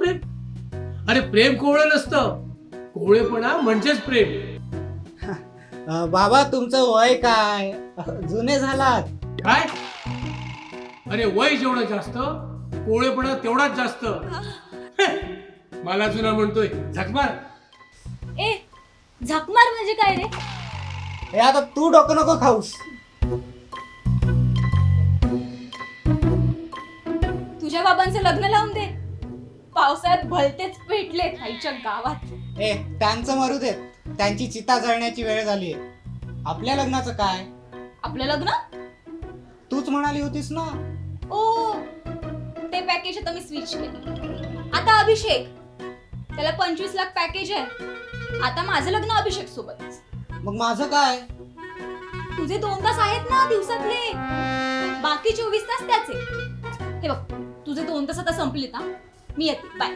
प्रेम? अरे प्रेम कोवळं नसतं, कोवळेपणा म्हणजेच प्रेम. बाबा तुमचं वय काय? जुने झालात. काय? अरे वय जेवढं जास्त कोवळेपणा तेवढाच जास्त. मला जुना म्हणतोय झकमार. ए झकमार म्हणजे काय रे? हे आता तू डोकं नको खाऊस. तुझ्या बाबांचं लग्न लावून दे. पावसाळ्यात भलतेच पेटले आईच्या गावात. ए त्यांचं मरू देत, त्यांची चिता जळण्याची वेळ झालीये. आपल्या लग्नाचं काय? आपलं लग्न? तूच म्हणाली होतीस ना. ओ ते पॅकेज आता मी स्विच केलं. आता अभिषेक, त्याला 25 लाख पॅकेज आहे. आता माझं लग्न अभिषेक सोबतच. मग माझं काय? तुझे 2 तास आहेत ना दिवसातले, बाकी 24 तास त्याचे. हे बघ तुझे 2 तास आता संपलेत ना, मी येते, बाय.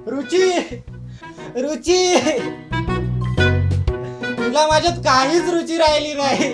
रुची, रुची, तुला माझ्यात काहीच रुची राहिली नाही.